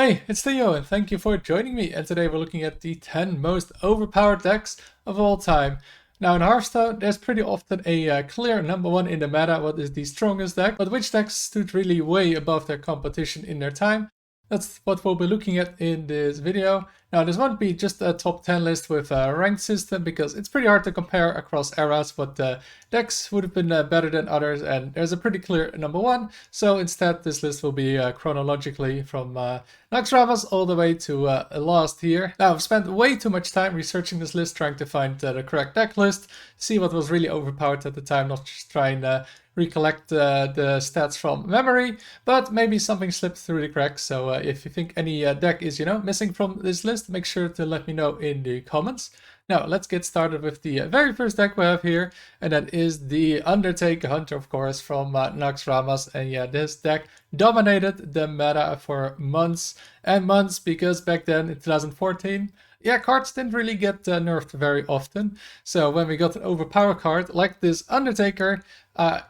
Hey, it's Theo and thank you for joining me, and today we're looking at the 10 most overpowered decks of all time. Now in Hearthstone there's pretty often a clear number one in the meta, what is the strongest deck, but which decks stood really way above their competition in their time. That's what we'll be looking at in this video. Now this won't be just a top 10 list with a ranked system, because it's pretty hard to compare across eras what decks would have been better than others, and there's a pretty clear number one. So instead this list will be chronologically from Naxxramas all the way to last year. Now I've spent way too much time researching this list, trying to find the correct deck list, see what was really overpowered at the time, not just trying recollect the stats from memory, but maybe something slipped through the cracks. So if you think any deck is, missing from this list, make sure to let me know in the comments. Now let's get started with the very first deck we have here, and that is the Undertaker Hunter, of course, from Naxxramas. And yeah, this deck dominated the meta for months and months, because back then in 2014, yeah, cards didn't really get nerfed very often. So when we got an overpowered card like this Undertaker,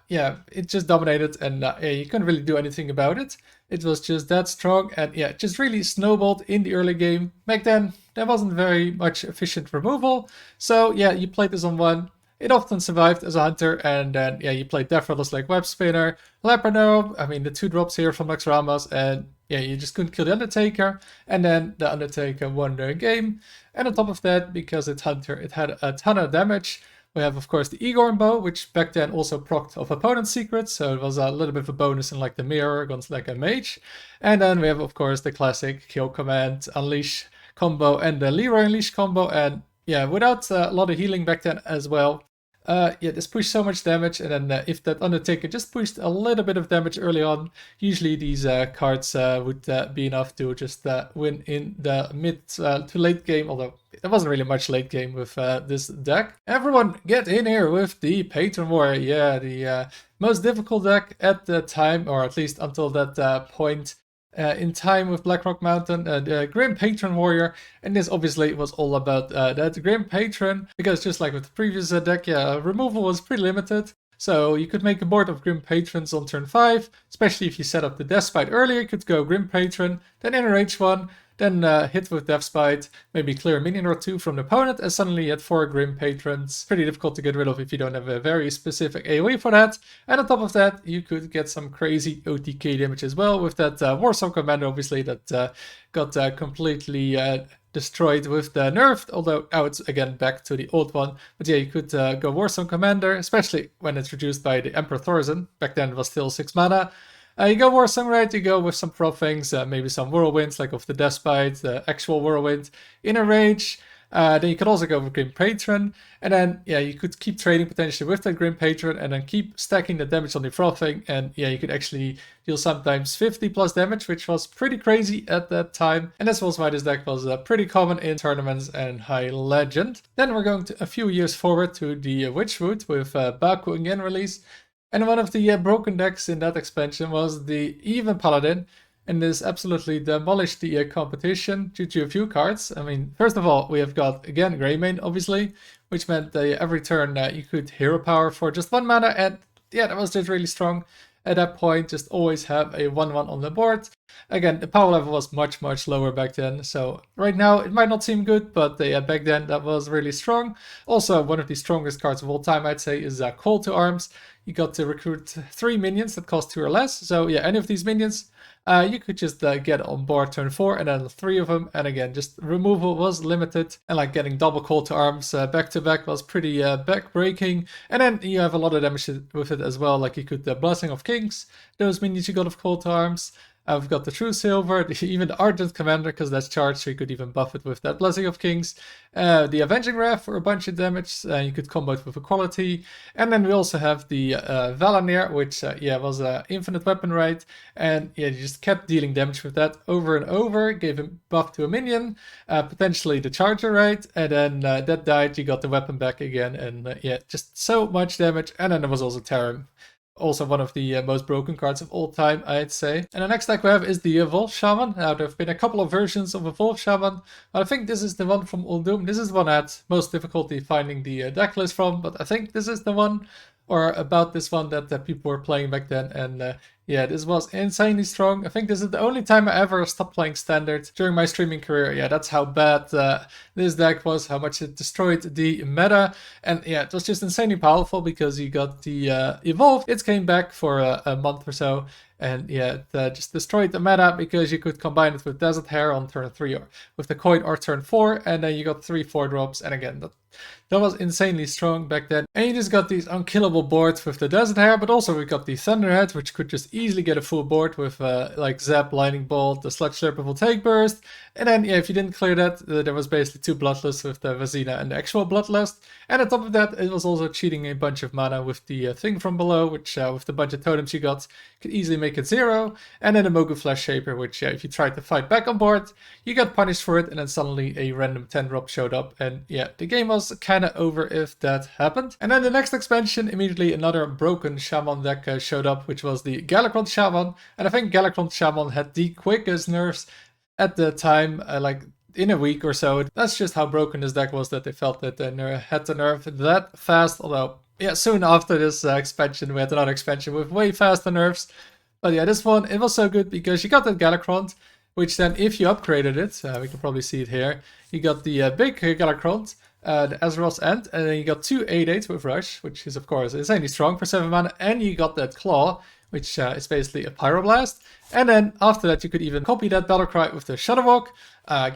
yeah, it just dominated, and yeah, you couldn't really do anything about it. It was just that strong, and yeah, it just really snowballed in the early game. Back then, there wasn't very much efficient removal. So yeah, you played this on one. It often survived as a hunter, and then yeah, you played death rollers like Web Spinner, Leperno, I mean the 2-drops here from Naxxramas, and yeah, you just couldn't kill the Undertaker, and then the Undertaker won the game. And on top of that, because it's hunter, it had a ton of damage. We have, of course, the Igorn bow, which back then also procced off opponent's secrets, so it was a little bit of a bonus in like the mirror against like a mage. And then we have, of course, the classic kill command, unleash combo, and the Leroy unleash combo, and yeah, without a lot of healing back then as well. Yeah, this pushed so much damage, and then if that Undertaker just pushed a little bit of damage early on, usually these cards would be enough to just win in the mid to late game, although there wasn't really much late game with this deck. Everyone get in here with the Patron Warrior. Yeah, the most difficult deck at the time, or at least until that point in time with Blackrock Mountain, the Grim Patron Warrior. And this obviously was all about that Grim Patron, because just like with the previous deck, yeah, removal was pretty limited. So you could make a board of Grim Patrons on turn 5, especially if you set up the Death Spite earlier. You could go Grim Patron, then enrage one, then hit with Death Spite, maybe clear a minion or two from the opponent, and suddenly you had 4 Grim Patrons. Pretty difficult to get rid of if you don't have a very specific AoE for that. And on top of that, you could get some crazy OTK damage as well with that Warsong Commander, obviously, that got completely destroyed with the nerf, although now it's again back to the old one. But yeah, you could go Warsong Commander, especially when it's reduced by the Emperor Thorzen. Back then it was still 6 mana. You go Warsong, right? You go with some prop things, maybe some Whirlwinds, like of the Death Spite, the actual Whirlwind, in a rage. Then you could also go with Grim Patron, and then yeah, you could keep trading potentially with that Grim Patron, and then keep stacking the damage on the frothing, and yeah, you could actually deal sometimes 50 plus damage, which was pretty crazy at that time. And that's also why this deck was pretty common in tournaments and High Legend. Then we're going to a few years forward to the Witchwood with Baku again release. And one of the broken decks in that expansion was the Libram Paladin, and this absolutely demolished the competition due to a few cards. I mean, first of all, we have got, again, Greymane, obviously, which meant that every turn you could hero power for just 1 mana, and yeah, that was just really strong. At that point, just always have a 1/1 on the board. Again, the power level was much, much lower back then, so right now it might not seem good, but yeah, back then that was really strong. Also, one of the strongest cards of all time, I'd say, is Call to Arms. You got to recruit 3 minions that cost 2 or less, so yeah, any of these minions, you could just get on board turn 4, and then 3 of them, and again, just removal was limited, and like getting double Call to Arms back to back was pretty back-breaking. And then you have a lot of damage with it as well, like you could Blessing of Kings, those minions you got of Call to Arms. I've got the True Silver, even the Ardent Commander, because that's charged, so you could even buff it with that Blessing of Kings. The Avenging Wrath for a bunch of damage, you could combo it with Equality. And then we also have the Valanir, which yeah, was an infinite weapon, right? And yeah, you just kept dealing damage with that over and over, gave him buff to a minion, potentially the Charger, right? And then that died, you got the weapon back again, and yeah, just so much damage. And then there was also Tarim. Also one of the most broken cards of all time, I'd say. And the next deck we have is the Evolved Shaman. Now, there have been a couple of versions of Evolved Shaman, but I think this is the one from Uldum. This is the one I had most difficulty finding the deck list from, but I think this is the one, or about this one, that people were playing back then. And Yeah, this was insanely strong. I think this is the only time I ever stopped playing Standard during my streaming career. Yeah, that's how bad this deck was, how much it destroyed the meta. And yeah, it was just insanely powerful because you got the Evolved. It came back for a month or so. And yeah, it just destroyed the meta because you could combine it with Desert Hair on turn 3 or with the coin or turn 4. And then you got 3 4-drops. And again, that was insanely strong back then. And you just got these unkillable boards with the Desert Hair, but also we got the Thunderhead, which could just easily get a full board with like Zap, Lightning Bolt, the Sludge Slurper will take Burst. And then, yeah, if you didn't clear that, there was basically 2 Bloodlusts with the Vazina and the actual Bloodlust. And on top of that, it was also cheating a bunch of mana with the thing from below, which with the bunch of totems you got, could easily make it 0. And then a Mogu Flash Shaper, which if you tried to fight back on board, you got punished for it, and then suddenly a random 10-drop showed up. And yeah, the game was kind of over if that happened. And then the next expansion, immediately another broken Shaman deck showed up, which was the Galakrond Shaman. And I think Galakrond Shaman had the quickest nerfs at the time, like in a week or so. That's just how broken this deck was, that they felt that they had to nerf that fast. Although, yeah, soon after this expansion, we had another expansion with way faster nerfs. But yeah, this one, it was so good because you got that Galakrond, which then if you upgraded it, we can probably see it here, you got the big Galakrond, the Azeroth's End, and then you got 2 8/8 with Rush, which is of course insanely strong for 7 mana, and you got that Claw, which is basically a Pyroblast. And then after that you could even copy that Battlecry with the Shudderwock,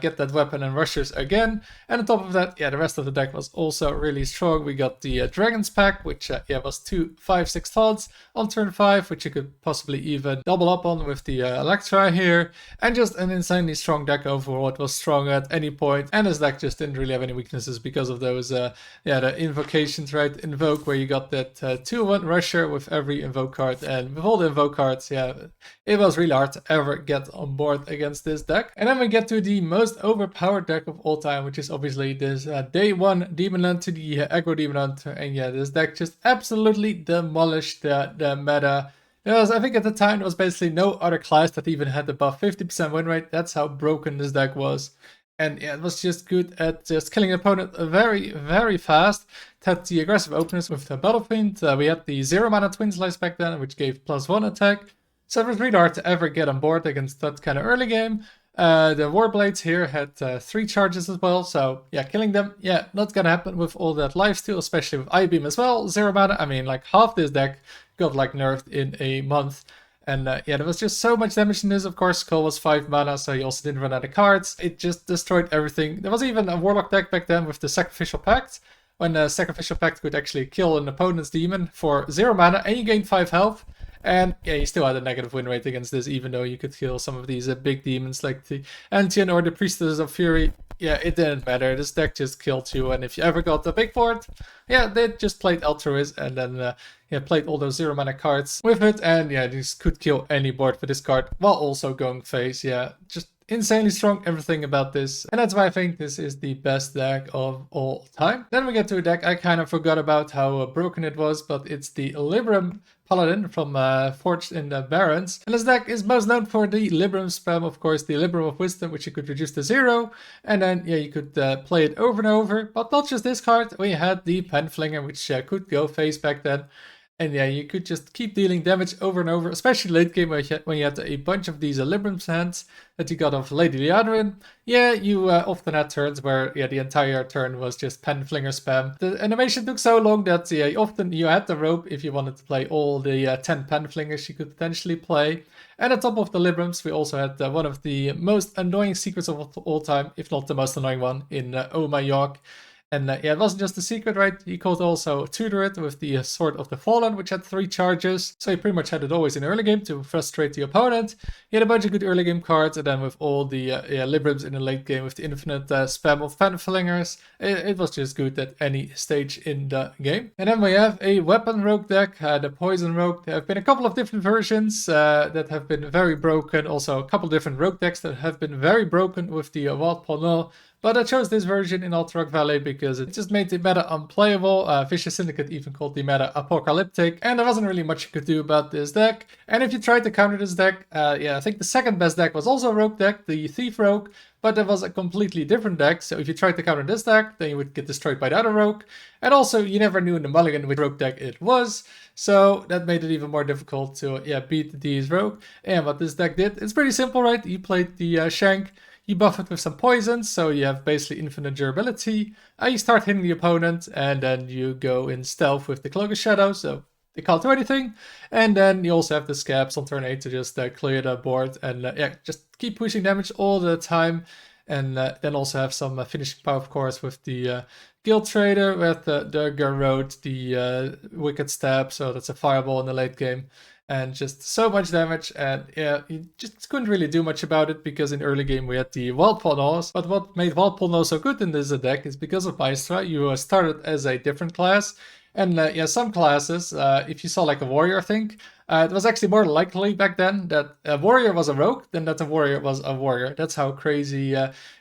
get that weapon and Rushers again. And on top of that, yeah, the rest of the deck was also really strong. We got the Dragon's Pack, which yeah, was 2 5/6 taunts on turn 5, which you could possibly even double up on with the Electra here. And just an insanely strong deck overall. It was strong at any point, and this deck just didn't really have any weaknesses because of those yeah, the invocations, right? Invoke, where you got that 2/1 Rusher with every invoke card, and with all the invoke cards, yeah, it was really hard to ever get on board against this deck. And then we get to the most overpowered deck of all time, which is obviously this day 1 Demon Hunter, the aggro Demon Hunter. And yeah, this deck just absolutely demolished the meta. Because I think at the time there was basically no other class that even had above 50% win rate. That's how broken this deck was. And yeah, it was just good at just killing an opponent very, very fast. It had the aggressive openers with the Battlefiend. We had the 0 mana Twin Slice back then, which gave +1 attack. So it was really hard to ever get on board against that kind of early game. The Warblades here had 3 charges as well, so yeah, killing them, yeah, not gonna happen with all that lifesteal, especially with Eye-Beam as well. 0 mana, I mean, like half this deck got like nerfed in a month. And yeah, there was just so much damage in this. Of course, Skull was 5 mana, so you also didn't run out of cards. It just destroyed everything. There was even a Warlock deck back then with the Sacrificial Pact, when the Sacrificial Pact could actually kill an opponent's demon for 0 mana, and you gained 5 health. And yeah, you still had a negative win rate against this, even though you could kill some of these big demons like the Antian or the Priestess of Fury. Yeah, it didn't matter. This deck just killed you. And if you ever got the big board, yeah, they just played Altruist and then yeah, played all those 0 mana cards with it. And yeah, this could kill any board for this card while also going face. Yeah, just insanely strong, everything about this. And that's why I think this is the best deck of all time. Then we get to a deck I kind of forgot about how broken it was, but it's the Libram Paladin from Forged in the Barrens. And this deck is most known for the Libram spam, of course, the Libram of Wisdom, which you could reduce to 0. And then, yeah, you could play it over and over. But not just this card, we had the Penflinger, which could go face back then. And yeah, you could just keep dealing damage over and over, especially late game when you had a bunch of these Libram's hands that you got off Lady Liadrin. Yeah, you often had turns where yeah, the entire turn was just Penflinger spam. The animation took so long that yeah, often you had the rope if you wanted to play all the 10 Penflingers you could potentially play. And on top of the Librams, we also had one of the most annoying secrets of all time, if not the most annoying one, in Oh My York. And yeah, it wasn't just a secret, right? You could also tutor it with the Sword of the Fallen, which had 3 charges. So you pretty much had it always in early game to frustrate the opponent. You had a bunch of good early game cards, and then with all the yeah, Librams in the late game with the infinite spam of Penflingers, it was just good at any stage in the game. And then we have a weapon rogue deck, the Poison Rogue. There have been a couple of different versions that have been very broken. Also a couple different rogue decks that have been very broken with the Wild Ponel, But I chose this version in Alterok Valley because it just made the meta unplayable. Vicious Syndicate even called the meta apocalyptic, and there wasn't really much you could do about this deck. And if you tried to counter this deck, yeah, I think the second best deck was also a Rogue deck, the Thief Rogue, but it was a completely different deck. So if you tried to counter this deck, then you would get destroyed by the other Rogue. And also, you never knew in the mulligan which Rogue deck it was, so that made it even more difficult to beat these Rogue. And what this deck did, it's pretty simple, right? You played the Shank, you buff it with some poisons, so you have basically infinite durability. You start hitting the opponent, and then you go in stealth with the Cloak of Shadow, so they can't do anything. And then you also have the Scabs on turn 8 to just clear the board and just keep pushing damage all the time. And then also have some finishing power, of course, with the Guild Trader, with the Garrote, the Wicked Stab, so that's a fireball in the late game. And just so much damage, and yeah, you just couldn't really do much about it because in early game we had the Wild Polnos. But what made Wild Polnos so good in this deck is because of Maestra. You started as a different class, and yeah, some classes, if you saw like a warrior, I think, it was actually more likely back then that a warrior was a rogue than that a warrior was a warrior. That's how crazy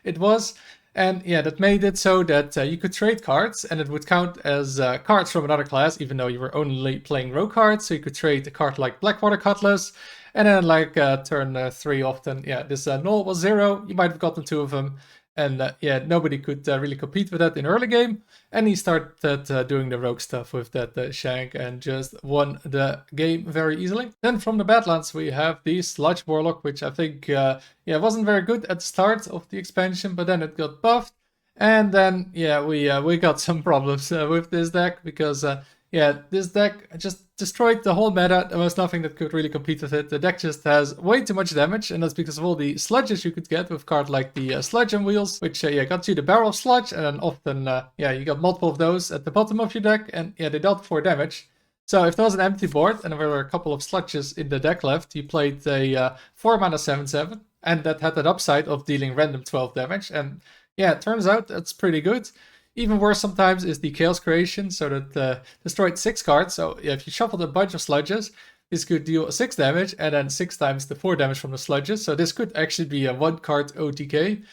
it was. And yeah, that made it so that you could trade cards and it would count as cards from another class, even though you were only playing rogue cards. So you could trade a card like Blackwater Cutlass, and then like turn 3 often, yeah, this null was 0. You might have gotten 2 of them. And yeah, nobody could really compete with that in early game. And he started doing the rogue stuff with that Shank and just won the game very easily. Then from the Badlands we have the Sludge Warlock, which I think wasn't very good at the start of the expansion, but then it got buffed. And then yeah, we got some problems with this deck because this deck just destroyed the whole meta. There was nothing that could really compete with it. The deck just has way too much damage, and that's because of all the sludges you could get with cards like the Sludge and Wheels, which got you the Barrel of Sludge, and then often you got multiple of those at the bottom of your deck, and yeah, they dealt 4 damage. So if there was an empty board and there were a couple of sludges in the deck left, you played a 4 mana 7/7, and that had that upside of dealing random 12 damage, and yeah, it turns out that's pretty good. Even worse sometimes is the Chaos Creation, so that destroyed 6 cards. So yeah, if you shuffled a bunch of sludges, this could deal 6 damage, and then 6 times the 4 damage from the sludges. So this could actually be a 1-card OTK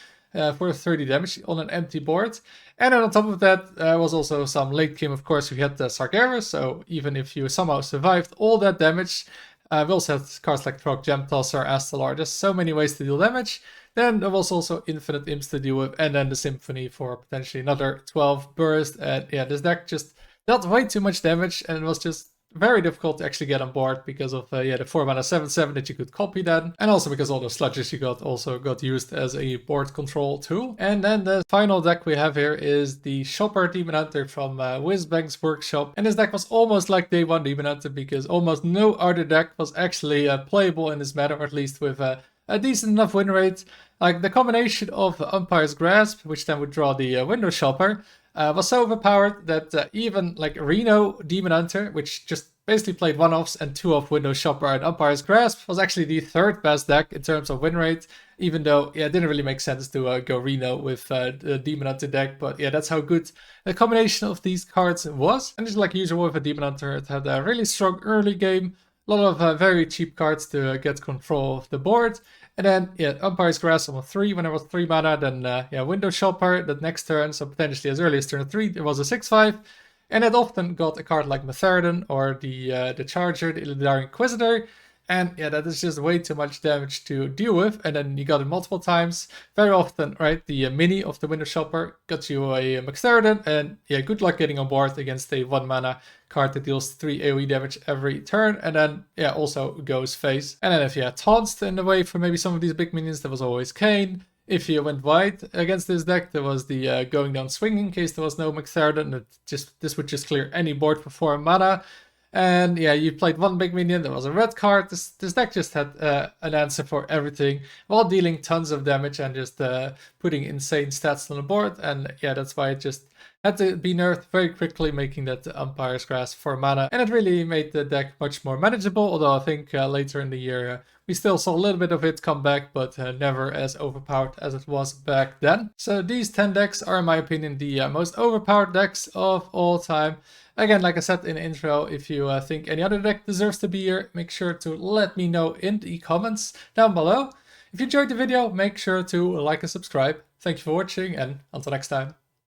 for 30 damage on an empty board. And then on top of that was also some late game, of course, we had the Sargeras, so even if you somehow survived all that damage, we also had cards like Trog, Gem Tosser, Astalar, there's so many ways to deal damage. Then there was also infinite imps to deal with, and then the Symphony for potentially another 12 burst. And yeah, this deck just dealt way too much damage, and it was just very difficult to actually get on board because of the 4 mana 7/7 that you could copy then, and also because all the sludges you got also got used as a board control tool. And then the final deck we have here is the Shopper Demon Hunter from Whizbang's Workshop, and this deck was almost like day 1 Demon Hunter because almost no other deck was actually playable in this meta, or at least with a decent enough win rate. Like the combination of Umpire's Grasp, which then would draw the Window Shopper, was so overpowered that even like Reno Demon Hunter, which just basically played 1-offs and 2-off Window Shopper and Umpire's Grasp, was actually the 3rd best deck in terms of win rate, even though it didn't really make sense to go Reno with the Demon Hunter deck. But yeah, that's how good the combination of these cards was. And just like usual with a Demon Hunter, it had a really strong early game, a lot of very cheap cards to get control of the board. And then, Umpire's Grasp on 3 when it was 3 mana, then, Window Shopper the next turn, so potentially as early as turn 3, it was a 6/5. And it often got a card like Matheridan or the Charger, the Illidari Inquisitor. And yeah, that is just way too much damage to deal with. And then you got it multiple times. Very often, right, the mini of the Window Shopper got you a Matheridan. And yeah, good luck getting on board against a 1 mana card that deals 3 AoE damage every turn. And then, yeah, also goes face. And then if you had taunts in the way for maybe some of these big minions, there was always Kane. If you went wide against this deck, there was the going down swing in case there was no Matheridan. This would just clear any board for 4 mana. And yeah, you played 1 big minion, there was a red card. This deck just had an answer for everything while dealing tons of damage and just putting insane stats on the board. And yeah, that's why it just had to be nerfed very quickly, making that Umpire's Grasp 4 mana. And it really made the deck much more manageable, although I think later in the year we still saw a little bit of it come back, but never as overpowered as it was back then. So these 10 decks are, in my opinion, the most overpowered decks of all time. Again, like I said in the intro, if you think any other deck deserves to be here, make sure to let me know in the comments down below. If you enjoyed the video, make sure to like and subscribe. Thank you for watching, and until next time.